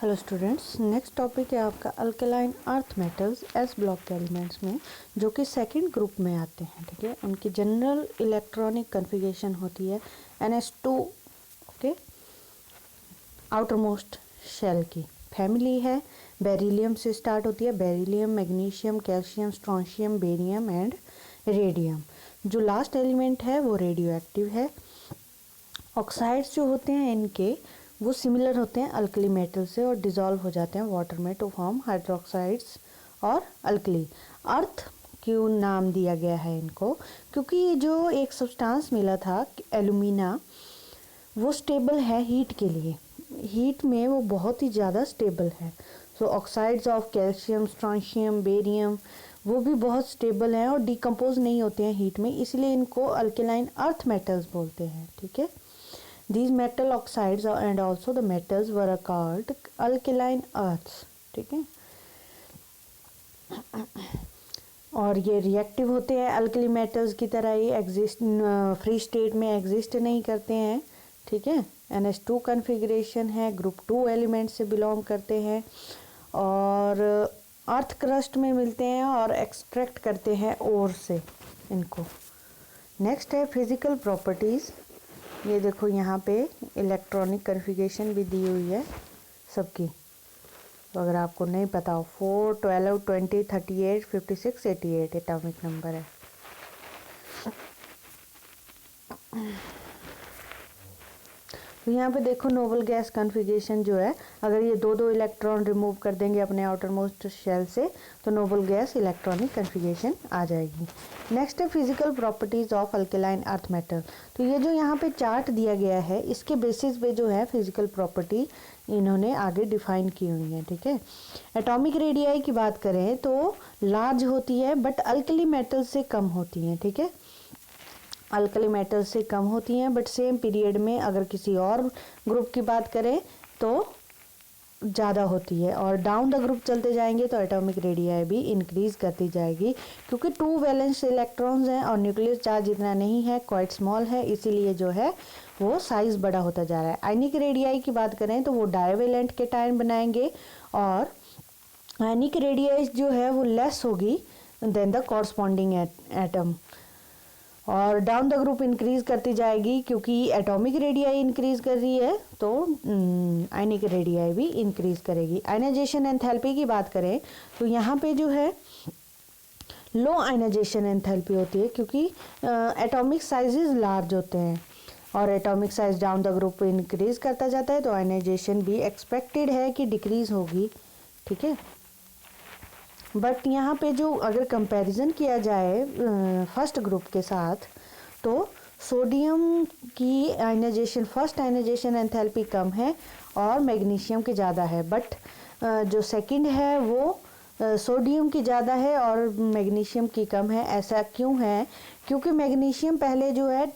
Hello students, next topic है आपका alkaline earth metals S block के एलिमेंट्स में, जो कि सेकंड ग्रुप में आते हैं। ठीक है, उनकी जनरल इलेक्ट्रॉनिक कन्फिगरेशन होती है NH2, okay, outer most shell की। फैमिली है बेरिलियम से स्टार्ट होती है, beryllium, magnesium, calcium, strontium, barium and radium. जो लास्ट एलिमेंट है वो रेडियो एक्टिव है। ऑक्साइड्स जो होते हैं इनके वो सिमिलर होते हैं अल्कली मेटल से और डिज़ोल्व हो जाते हैं वाटर में टू फॉर्म हाइड्रोक्साइड्स और अल्कली। अर्थ क्यों नाम दिया गया है इनको? क्योंकि जो एक सब्सटेंस मिला था एल्यूमिना, वो स्टेबल है हीट के लिए, हीट में वो बहुत ही ज़्यादा स्टेबल है। So oxides of calcium, strontium, barium वो भी बहुत स्टेबल हैं और डिकम्पोज नहीं होते हैं हीट में, इसलिए इनको अल्कलाइन अर्थ मेटल्स बोलते हैं। ठीक है, These metal oxides and also the metals were called alkaline earths। ठीक है, और ये रिएक्टिव होते हैं अल्कली मेटल्स की तरह ही, एग्जिस्ट फ्री स्टेट में एग्जिस्ट नहीं करते हैं। ठीक है, NH2 कन्फिग्रेशन है, ग्रुप 2 एलिमेंट से बिलोंग करते हैं और अर्थ क्रस्ट में मिलते हैं और एक्सट्रैक्ट करते हैं ओर से इनको। नेक्स्ट है फिजिकल प्रॉपर्टीज़। ये देखो यहाँ पे इलेक्ट्रॉनिक कन्फिगरेशन भी दी हुई है सबकी, तो अगर आपको नहीं पता हो 4, 12, 20, 38, 56, 88 एटॉमिक नंबर है। तो यहाँ पे देखो नोबल गैस कन्फिगरेशन जो है, अगर ये दो इलेक्ट्रॉन रिमूव कर देंगे अपने आउटर मोस्ट शेल से तो नोबल गैस इलेक्ट्रॉनिक कन्फिगरेशन आ जाएगी। नेक्स्ट है physical properties of alkaline earth metal. तो ये जो यहाँ पे चार्ट दिया गया है इसके बेसिस पे जो है फिजिकल प्रॉपर्टी इन्होंने आगे डिफाइन की हुई है। ठीक है, एटॉमिक रेडियाई की बात करें तो लार्ज होती है बट अल्कली मेटल से कम होती हैं। ठीक है, अल्कली मेटल से कम होती हैं बट सेम पीरियड में अगर किसी और ग्रुप की बात करें तो ज़्यादा होती है, और डाउन द ग्रुप चलते जाएंगे तो एटॉमिक रेडियाई भी इंक्रीज करती जाएगी, क्योंकि 2 वैलेंस इलेक्ट्रॉन्स हैं और न्यूक्लियर चार्ज इतना नहीं है, क्वाइट स्मॉल है, इसीलिए जो है वो साइज बड़ा होता जा रहा है। आयनिक रेडियाई की बात करें तो वो डायवेलेंट केटायन बनाएंगे और आयनिक रेडियाई जो है वो लेस होगी देन द कॉरस्पॉन्डिंग एटम, और डाउन द ग्रुप इंक्रीज करती जाएगी क्योंकि एटॉमिक रेडियाई इंक्रीज कर रही है तो आयनिक रेडियाई भी इंक्रीज करेगी। आयनाइजेशन एंथैल्पी की बात करें तो यहाँ पे जो है लो आयनाइजेशन एंथैल्पी होती है, क्योंकि एटॉमिक साइजेस लार्ज होते हैं और atomic size down the group increase करता जाता है तो आयनाइजेशन भी एक्सपेक्टेड है कि डिक्रीज होगी। ठीक है, बट यहाँ पे जो अगर कंपैरिजन किया जाए फर्स्ट ग्रुप के साथ तो सोडियम की आयनाइजेशन, फर्स्ट आयनाइजेशन एंथैल्पी कम है और मैग्नीशियम की ज़्यादा है, बट जो सेकंड है वो सोडियम की ज़्यादा है और मैग्नीशियम की कम है। ऐसा क्यों है? क्योंकि मैग्नीशियम पहले जो है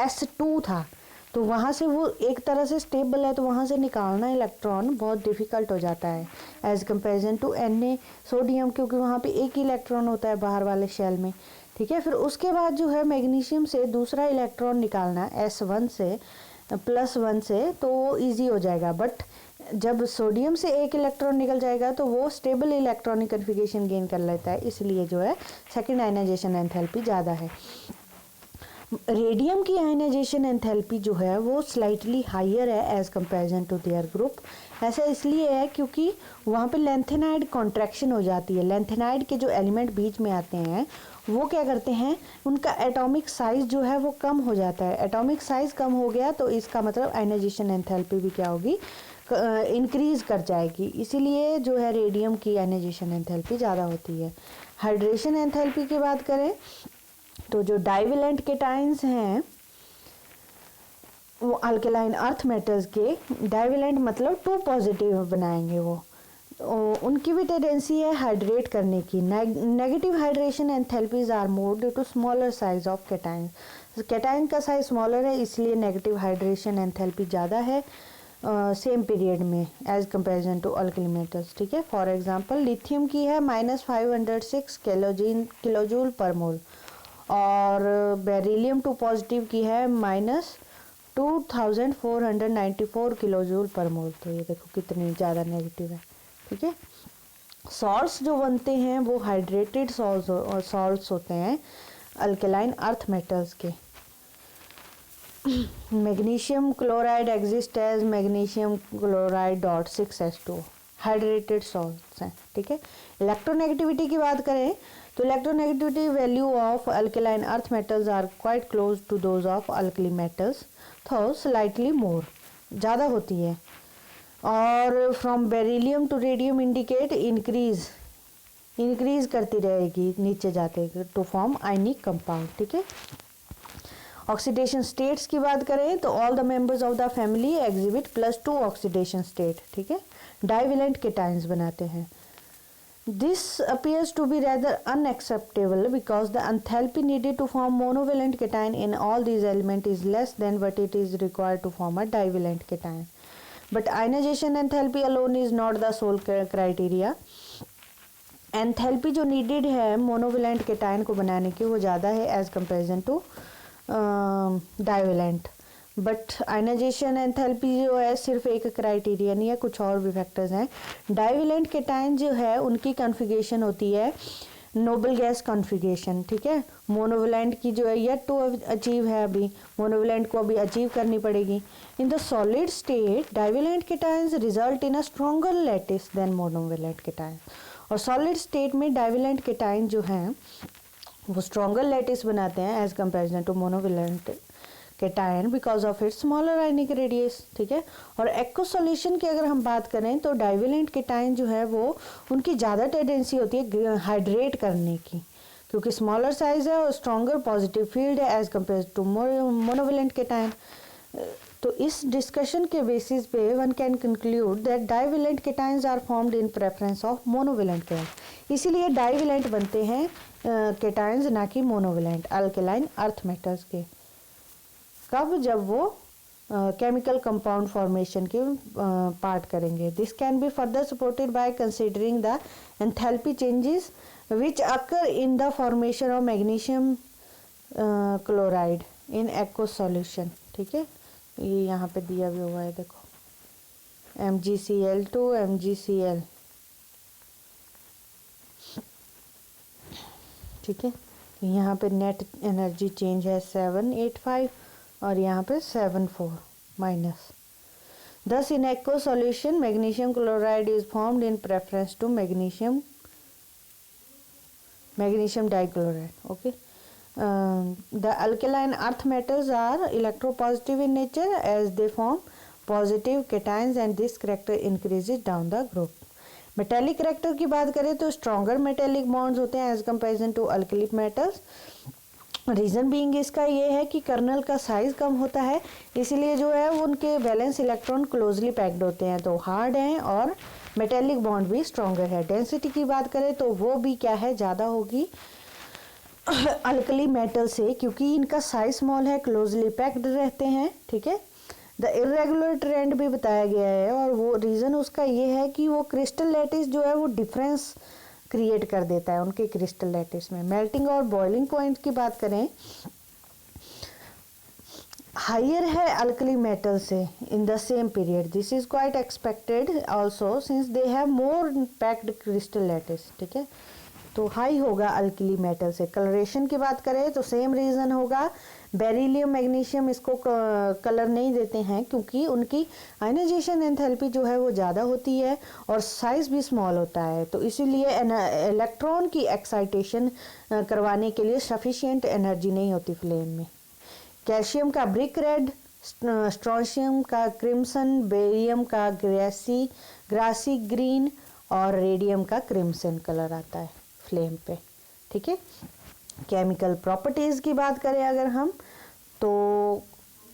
S2 था, तो वहाँ से वो एक तरह से स्टेबल है, तो वहाँ से निकालना इलेक्ट्रॉन बहुत डिफ़िकल्ट हो जाता है as comparison to Na sodium, क्योंकि वहाँ पे एक ही इलेक्ट्रॉन होता है बाहर वाले शेल में। ठीक है, फिर उसके बाद जो है मैग्नीशियम से दूसरा इलेक्ट्रॉन निकालना S1 से +1 से तो वो ईजी हो जाएगा, बट जब सोडियम से एक इलेक्ट्रॉन निकल जाएगा तो वो स्टेबल इलेक्ट्रॉनिक कन्फिगरेशन गेन कर लेता है, इसलिए जो है सेकेंड आयनाइजेशन एंथैल्पी ज़्यादा है। रेडियम की आयनाइजेशन एंथैल्पी जो है वो स्लाइटली हायर है as comparison to their group. ऐसा इसलिए है क्योंकि वहाँ पे लेंथेनाइड कॉन्ट्रैक्शन हो जाती है। लेंथेनाइड के जो एलिमेंट बीच में आते हैं वो क्या करते हैं, उनका एटॉमिक साइज जो है वो कम हो जाता है। एटॉमिक साइज कम हो गया तो इसका मतलब आयनाइजेशन एंथैल्पी भी क्या होगी, इंक्रीज कर जाएगी, इसीलिए जो है रेडियम की आयनाइजेशन एंथैल्पी ज़्यादा होती है। हाइड्रेशन एंथैल्पी की बात करें तो जो डाइवेलेंट केटाइंस हैं वो अल्कलाइन अर्थ मेटल्स के, डाइवेलेंट मतलब 2 पॉजिटिव बनाएंगे वो, उनकी भी टेंडेंसी है हाइड्रेट करने की। Negative hydration enthalpies are more due to smaller size of cations. Cation का साइज स्मॉलर है इसलिए नेगेटिव हाइड्रेशन एंथैल्पी ज़्यादा है सेम पीरियड में as comparison to alkali metals. ठीक है, फॉर एग्जांपल लिथियम की है -506 किलोजूल पर मोल और बेरिलियम 2 पॉजिटिव की है 2494 किलो जूल पर मोल। तो ये देखो कितनी ज़्यादा नेगेटिव है, ठीक है। सॉल्ट्स जो बनते हैं वो हाइड्रेटेड सॉल्ट्स होते हैं अल्कलाइन अर्थ मेटल्स के। Magnesium chloride exist as magnesium chloride dot 6s2 hydrated salts हैं, ठीक है। इलेक्ट्रोनेगेटिविटी की बात करें तो electronegativity value of alkaline earth metals are quite close to those of alkali metals, though slightly more, ज़्यादा होती है। और from beryllium to radium indicate increase करती रहेगी नीचे जाते टू फॉर्म आयनिक कंपाउंड, ठीक है। ऑक्सीडेशन स्टेट्स की बात करें तो all the members of the family exhibit +2 oxidation state, ठीक है। डाइवेलेंट केटाइंस बनाते हैं। This appears to be rather unacceptable because the enthalpy needed to form monovalent cation in all these element is less than what it is required to form a divalent cation. But ionisation enthalpy alone is not the sole criteria. Enthalpy जो needed है monovalent cation को बनाने की वो ज़्यादा है as comparison to divalent. But ionisation enthalpy जो है सिर्फ एक क्राइटेरिया नहीं है, कुछ और भी फैक्टर्स हैं। डाइवेलेंट केटाइन जो है उनकी कॉन्फ़िगरेशन होती है नोबल गैस कॉन्फ़िगरेशन, ठीक है। मोनोवेलेंट की जो है येट टू अचीव है, अभी मोनोवेलेंट को अभी अचीव करनी पड़ेगी। In the solid state divalent cations result in a stronger lattice than monovalent cation. और सॉलिड स्टेट में डाइवेलेंट केटाइन जो हैं वो स्ट्रॉन्गर लैटिस बनाते हैं as comparison to monovalent cation because of its smaller ionic radius, ठीक है। और एक्व सॉल्यूशन की अगर हम बात करें तो डाइवेलेंट केटाइन जो है वो उनकी ज़्यादा टेंडेंसी होती है हाइड्रेट करने की, क्योंकि स्मॉलर साइज है और स्ट्रॉन्गर पॉजिटिव फील्ड है as compare to monovalent cation. तो इस डिस्कशन के बेसिस पे one can conclude that divalent cations are formed in preference of monovalent cation. इसीलिए डाइवेलेंट बनते हैं केटाइंस ना कि मोनोवेलेंट अल्कलाइन अर्थ मेटल्स के। कब? जब वो केमिकल कंपाउंड फॉर्मेशन के पार्ट करेंगे। This can be further supported by considering the enthalpy changes which occur in the formation of magnesium chloride in aqueous solution, ठीक है। ये यहाँ पे दिया भी हुआ है, देखो MgCl to MgCl, ठीक है। यहाँ पे नेट एनर्जी चेंज है 785 और यहाँ पे 74 minus. Thus in aqueous solution magnesium chloride is formed in preference to magnesium dichloride, okay. The alkaline earth metals are electropositive in nature as they form positive cations and this character increases down the group. Metallic character की बात करें तो stronger metallic bonds होते हैं as comparison to alkali metals. Reason being इसका ये है कि कर्नल का साइज़ कम होता है, इसीलिए जो है वो उनके वैलेंस इलेक्ट्रॉन क्लोजली पैक्ड होते हैं, तो हार्ड हैं और मेटेलिक बॉन्ड भी स्ट्रॉन्गर है। डेंसिटी की बात करें तो वो भी क्या है, ज़्यादा होगी अल्कली मेटल से, क्योंकि इनका साइज स्मॉल है, क्लोजली पैक्ड रहते हैं, ठीक है। द इरेगुलर ट्रेंड भी बताया गया है और वो रीज़न उसका ये है कि वो क्रिस्टल लैटिस जो है वो डिफरेंस क्रिएट कर देता है उनके क्रिस्टल लैटिस में। मेल्टिंग और बॉइलिंग पॉइंट की बात करें हायर है अल्कली मेटल से in the same period. This is quite expected also since they have more packed crystal lattice, ठीक है। तो हाई होगा अल्कली मेटल से। कलरेशन की बात करें तो सेम रीज़न होगा। बेरिलियम मैग्नीशियम इसको कलर नहीं देते हैं क्योंकि उनकी आयनाइजेशन एंथैल्पी जो है वो ज़्यादा होती है और साइज़ भी स्मॉल होता है, तो इसीलिए इलेक्ट्रॉन की एक्साइटेशन करवाने के लिए सफिशिएंट एनर्जी नहीं होती फ्लेम में। कैल्शियम का ब्रिक रेड, स्ट्रोंशियम का क्रिम्सन, बेरियम का ग्रासी ग्रीन और रेडियम का क्रिम्सन कलर आता है फ्लेम पे, ठीक है। केमिकल प्रॉपर्टीज़ की बात करें अगर हम तो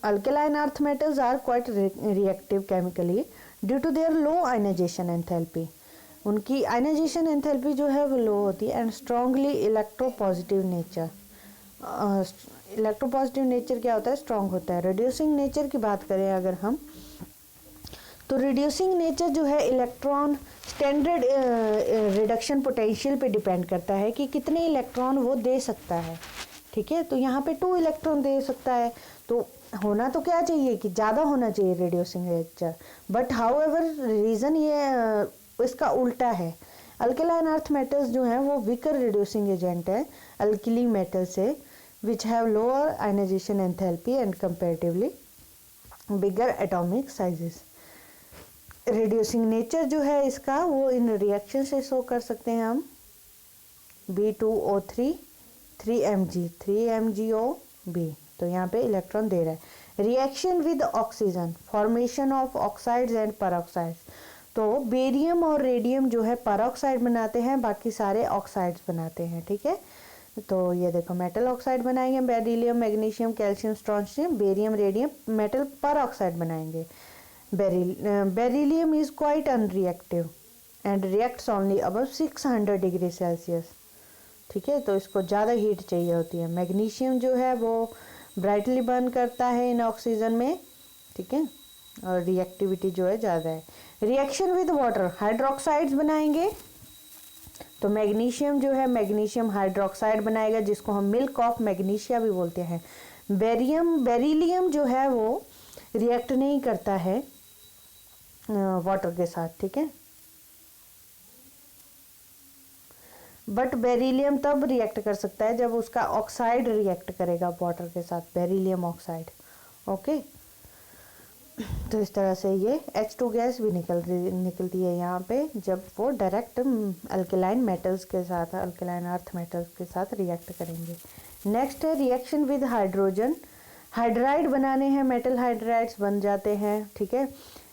alkaline earth metals are quite reactive chemically due to their low ionisation enthalpy. उनकी आयनाइजेशन एंथैल्पी जो है वो लो होती है and strongly electropositive nature. Electropositive nature क्या होता है, स्ट्रांग होता है। रिड्यूसिंग नेचर की बात करें अगर हम तो रिड्यूसिंग नेचर जो है इलेक्ट्रॉन स्टैंडर्ड रिडक्शन पोटेंशियल पे डिपेंड करता है कि कितने इलेक्ट्रॉन वो दे सकता है, ठीक है। तो यहाँ पे 2 इलेक्ट्रॉन दे सकता है, तो होना तो क्या चाहिए कि ज़्यादा होना चाहिए radio signature, but how ever reason ये इसका उल्टा है। अल्केलाइन अर्थ मेटल्स जो हैं वो वीकर रिड्यूसिंग एजेंट है अल्किली मेटल से, which have lower ionisation enthalpy and comparatively bigger atomic sizes. Reducing nature जो है इसका वो इन रिएक्शन से शो कर सकते हैं हम। B2O3 3MgO3 तो यहाँ पे इलेक्ट्रॉन दे रहा है। Reaction with oxygen, formation of oxides and peroxides. तो बेरियम और रेडियम जो है परऑक्साइड बनाते हैं, बाकी सारे ऑक्साइड्स बनाते हैं, ठीक है। तो ये देखो मेटल ऑक्साइड बनाएंगे, beryllium, magnesium, calcium, strontium, barium, radium, metal peroxide बनाएंगे। Beryllium is quite unreactive and reacts only above 600 degree Celsius, ठीक है। तो इसको ज़्यादा हीट चाहिए होती है। मैग्नीशियम जो है वो ब्राइटली बर्न करता है इन ऑक्सीजन में, ठीक है, और रिएक्टिविटी जो है ज़्यादा है। रिएक्शन विद वाटर, हाइड्रोक्साइड्स बनाएंगे। तो मैग्नीशियम जो है मैग्नीशियम हाइड्रोक्साइड बनाएगा, जिसको हम मिल्क ऑफ मैग्नीशिया भी बोलते हैं। बेरिलियम जो है वो रिएक्ट नहीं करता है वाटर के साथ, ठीक है, बट बेरिलियम तब रिएक्ट कर सकता है जब उसका ऑक्साइड रिएक्ट करेगा वाटर के साथ, बेरिलियम ऑक्साइड, ओके। तो इस तरह से ये H2 गैस भी निकलती है यहाँ पे जब वो डायरेक्ट अल्केलाइन मेटल्स के साथ, अल्केलाइन अर्थ मेटल्स के साथ रिएक्ट करेंगे। नेक्स्ट है रिएक्शन विद हाइड्रोजन, हाइड्राइड बनाने हैं, मेटल हाइड्राइड्स बन जाते हैं, ठीक है।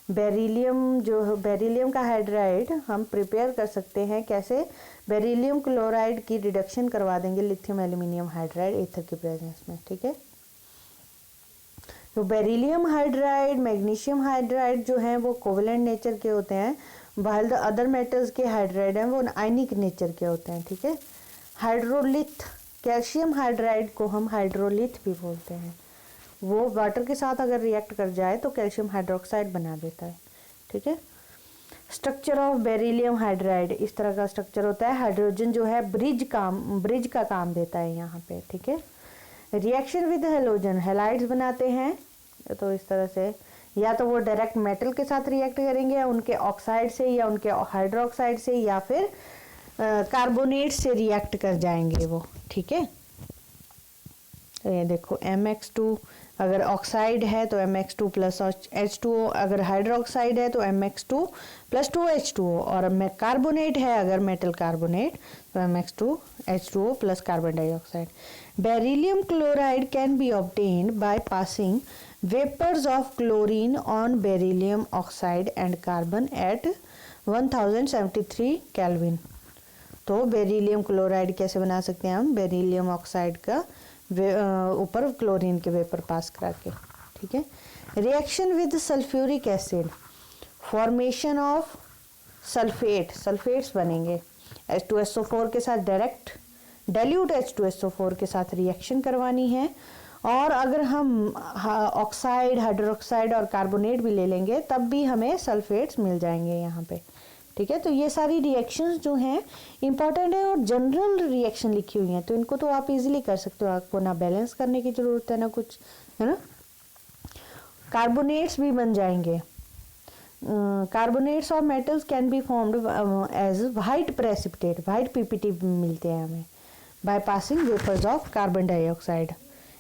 बेरिलियम का हाइड्राइड हम प्रिपेयर कर सकते हैं कैसे, बेरिलियम क्लोराइड की रिडक्शन करवा देंगे लिथियम एल्यूमिनियम हाइड्राइड एथर की प्रेजेंस में, ठीक है। तो बेरिलियम हाइड्राइड, मैग्नीशियम हाइड्राइड जो हैं वो कोवेलेंट नेचर के होते हैं, while द अदर मेटल्स के हाइड्राइड हैं वो आयनिक नेचर के होते हैं, ठीक है। हाइड्रोलिथ, कैल्शियम हाइड्राइड को हम हाइड्रोलिथ भी बोलते हैं, वो वाटर के साथ अगर रिएक्ट कर जाए तो कैल्शियम हाइड्रोक्साइड बना देता है, ठीक है। स्ट्रक्चर ऑफ बेरिलियम हाइड्राइड, इस तरह का स्ट्रक्चर होता है। हाइड्रोजन जो है ब्रिज का काम देता है यहाँ पे, ठीक है। रिएक्शन विद हेलोजन, हेलाइड्स बनाते हैं। तो इस तरह से या तो वो डायरेक्ट मेटल के साथ रिएक्ट करेंगे या उनके ऑक्साइड से या उनके हाइड्रोक्साइड से या फिर कार्बोनेट से रिएक्ट कर जाएंगे वो, ठीक है। तो ये देखो MX2 अगर ऑक्साइड है तो MX2 प्लस H2O, अगर हाइड्रोक्साइड है तो MX2 प्लस 2H2O, और कार्बोनेट है अगर मेटल कार्बोनेट तो MX2 H2O plus carbon dioxide. Beryllium chloride can be obtained by passing vapours of chlorine on beryllium oxide and carbon at 1073 kelvin. तो beryllium chloride कैसे बना सकते हैं हम, बेरिलियम ऑक्साइड का ऊपर क्लोरीन के वेपर पास करा के, ठीक है। Reaction with sulphuric acid, formation of sulphates बनेंगे। H2SO4 के साथ डायरेक्ट डाइल्यूट H2SO4 के साथ रिएक्शन करवानी है, और अगर हम ऑक्साइड, हाइड्रोक्साइड और कार्बोनेट भी ले लेंगे तब भी हमें सल्फेट्स मिल जाएंगे यहाँ पे, ठीक है। तो ये सारी रिएक्शंस जो हैं इंपॉर्टेंट है और जनरल रिएक्शन लिखी हुई हैं, तो इनको तो आप इजीली कर सकते हो, आपको ना बैलेंस करने की ज़रूरत है ना कुछ, है ना। कार्बोनेट्स भी बन जाएंगे। कार्बोनेट्स और metals can be formed as white precipitate, white PPT मिलते हैं हमें by passing vapours of carbon dioxide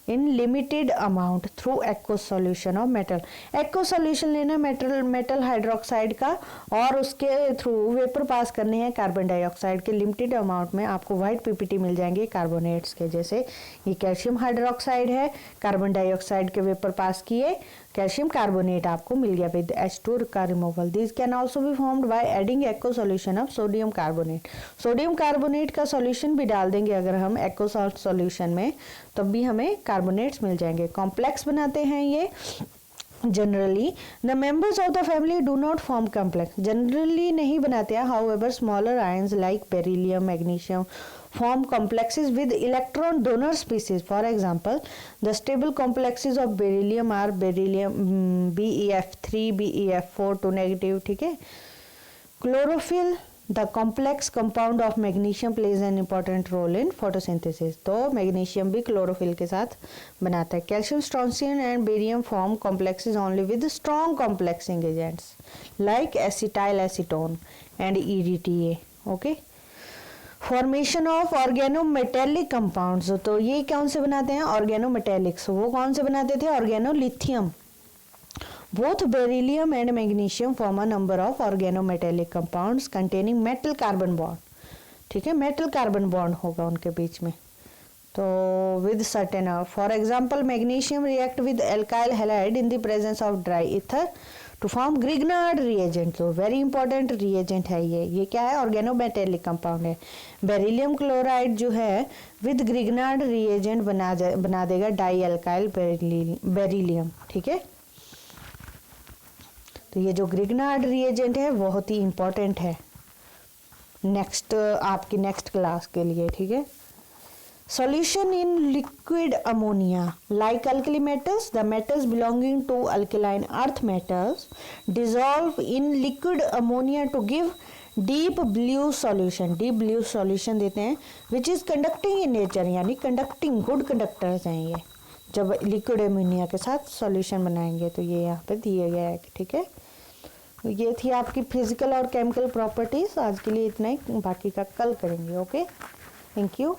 in limited amount through aqueous solution of metal. Aqueous solution लेना मेटल हाइड्रोक्साइड का, और उसके थ्रू वेपर पास करने हैं कार्बन डाइऑक्साइड के लिमिटेड अमाउंट में, आपको वाइट PPT मिल जाएंगे कार्बोनेट्स के। जैसे ये कैल्शियम हाइड्रोक्साइड है, कार्बन डाइऑक्साइड के वेपर पास किए, कैल्शियम कार्बोनेट आपको मिल गया विद H2 का removal. This can also be formed by adding aqueous solution of sodium carbonate. Sodium carbonate का सॉल्यूशन भी डाल देंगे अगर हम एक्व सॉल्ट सॉल्यूशन में, तब भी हमें कार्बोनेट्स मिल जाएंगे। कॉम्प्लेक्स बनाते हैं ये generally. The members of the family do not form complex, generally नहीं बनाते हैं। However smaller ions like beryllium, magnesium form complexes with electron donor species. For example, the stable complexes of beryllium are beryllium BeF3, BeF4 2 negative, ठीक है। Chlorophyll the complex compound of magnesium plays an important role in photosynthesis. तो magnesium भी chlorophyll के साथ बनाता है। Calcium, strontium and barium form complexes only with strong complexing agents like acetyl acetone and EDTA। Okay, formation of organometallic compounds. तो ये कौन से बनाते हैं? ऑर्गेनोमेटेलिक्स। वो कौन से बनाते थे? Organolithium. Both beryllium and magnesium form a number of organometallic compounds containing metal carbon bond। ठीक है, मेटल कार्बन बॉन्ड होगा उनके बीच में। तो with certain, for example magnesium react with alkyl halide in the presence of dry ether to form Grignard reagent. तो very important reagent है ये क्या है? ऑर्गेनोमेटेलिक कंपाउंड है। बेरिलियम क्लोराइड जो है विद ग्रिग्नार्ड रिएजेंट बना देगा डाई एल्काइल बेरिलियम। ठीक है, तो ये जो ग्रिग्नार्ड रिएजेंट है बहुत ही इंपॉर्टेंट है नेक्स्ट आपकी नेक्स्ट क्लास के लिए। ठीक है, solution in liquid ammonia like alkali metals, the metals belonging to alkaline earth metals dissolve in liquid ammonia to give deep blue solution. Deep blue solution देते हैं which is conducting in nature, यानी conducting good conductors हैं ये। जब liquid ammonia के साथ solution बनाएंगे तो ये यहाँ पे दिए गए हैं। ठीक है, ये थी आपकी फिजिकल और केमिकल प्रॉपर्टीज। आज के लिए इतना ही, बाकी का कल करेंगे। Okay, thank you.